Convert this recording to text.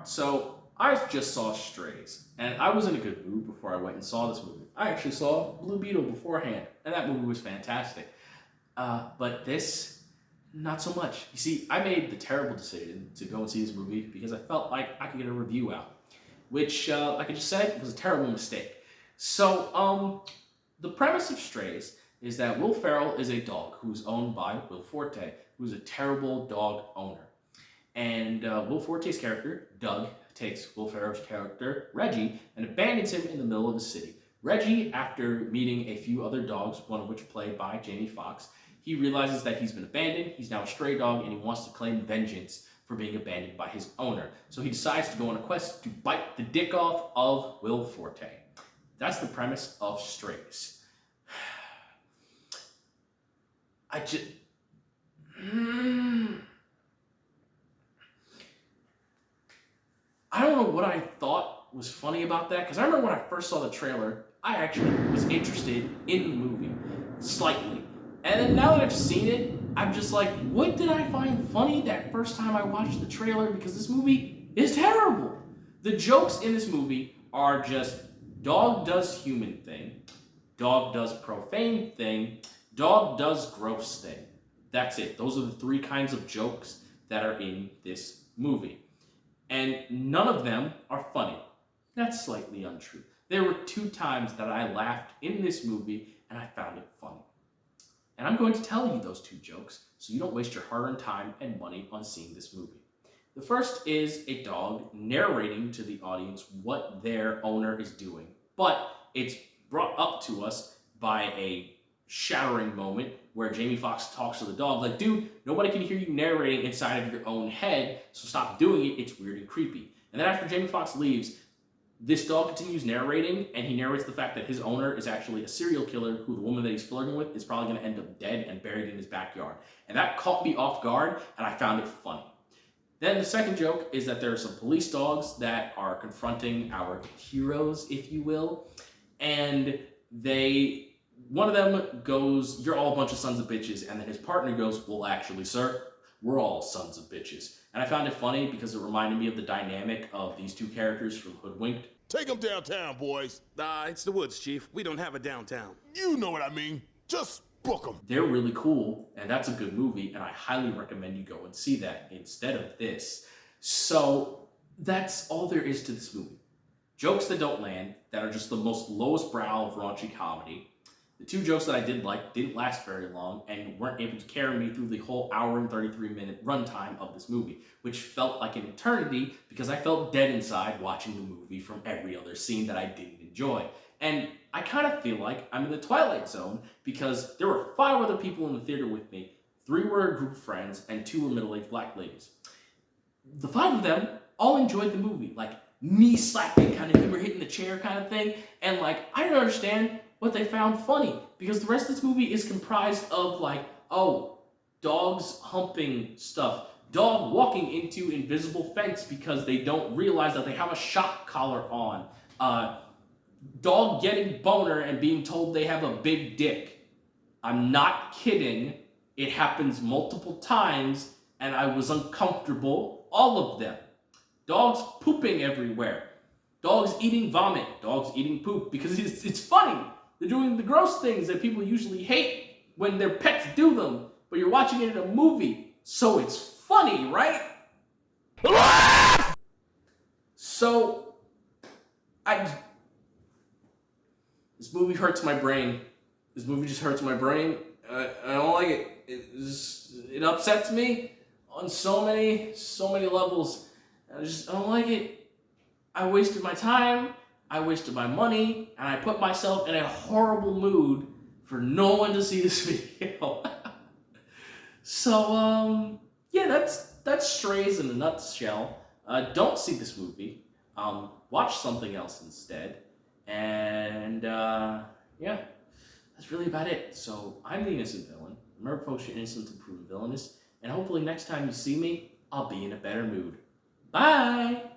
So I just saw Strays, and I was in a good mood before I went and saw this movie. I actually saw Blue Beetle beforehand, and that movie was fantastic. But this, not so much. You see, I made the terrible decision to go and see this movie because I felt like I could get a review out, which, like I just said, was a terrible mistake. So, the premise of Strays is that Will Ferrell is a dog who's owned by Will Forte, who's a terrible dog owner. And Will Forte's character, Doug, takes Will Ferrell's character, Reggie, and abandons him in the middle of the city. Reggie, after meeting a few other dogs, one of which played by Jamie Foxx, he realizes that he's been abandoned, he's now a stray dog, and he wants to claim vengeance for being abandoned by his owner. So he decides to go on a quest to bite the dick off of Will Forte. That's the premise of Strays. I just... I don't know what I thought was funny about that, because I remember when I first saw the trailer, I actually was interested in the movie, slightly. And then now that I've seen it, I'm just like, what did I find funny that first time I watched the trailer? Because this movie is terrible. The jokes in this movie are just, dog does human thing, dog does profane thing, dog does gross thing. That's it. Those are the three kinds of jokes that are in this movie. And none of them are funny. That's slightly untrue. There were 2 times that I laughed in this movie and I found it funny. And I'm going to tell you those 2 jokes so you don't waste your hard-earned time and money on seeing this movie. The first is a dog narrating to the audience what their owner is doing, but it's brought up to us by a shattering moment where Jamie Foxx talks to the dog like, dude, nobody can hear you narrating inside of your own head, so stop doing it, it's weird and creepy. And then after Jamie Foxx leaves, this dog continues narrating, and he narrates the fact that his owner is actually a serial killer who the woman that he's flirting with is probably going to end up dead and buried in his backyard. And that caught me off guard, and I found it funny. Then the second joke is that there are some police dogs that are confronting our heroes, if you will, and one of them goes, "You're all a bunch of sons of bitches," and then his partner goes, "Well, actually, sir, we're all sons of bitches." And I found it funny because it reminded me of the dynamic of these 2 characters from Hoodwinked. Take them downtown, boys. It's the woods, Chief. We don't have a downtown. You know what I mean. Just book them. They're really cool, and that's a good movie, and I highly recommend you go and see that instead of this. So that's all there is to this movie. Jokes that don't land, that are just the most lowest brow of raunchy comedy. The 2 jokes that I did like didn't last very long and weren't able to carry me through the whole hour and 33-minute runtime of this movie, which felt like an eternity because I felt dead inside watching the movie from every other scene that I didn't enjoy. And I kind of feel like I'm in the Twilight Zone because there were 5 other people in the theater with me. 3 were a group of friends and 2 were middle-aged black ladies. The 5 of them all enjoyed the movie, like knee slapping, kind of hammer hitting the chair kind of thing, and like I didn't understand what they found funny, because the rest of this movie is comprised of like, oh, dogs humping stuff, dog walking into invisible fence because they don't realize that they have a shock collar on, dog getting boner and being told they have a big dick. I'm not kidding. It happens multiple times and I was uncomfortable, all of them. Dogs pooping everywhere, dogs eating vomit, dogs eating poop, because it's funny. They're doing the gross things that people usually hate when their pets do them, but you're watching it in a movie, so it's funny, right? So, this movie hurts my brain. This movie just hurts my brain. I don't like it. It upsets me on so many levels. I don't like it. I wasted my time. I wasted my money, and I put myself in a horrible mood for no one to see this video. So, yeah, that's Strays in a nutshell. Don't see this movie. Watch something else instead. And, yeah, that's really about it. So, I'm the innocent villain. Remember, folks, you're innocent until proven villainous. And hopefully next time you see me, I'll be in a better mood. Bye!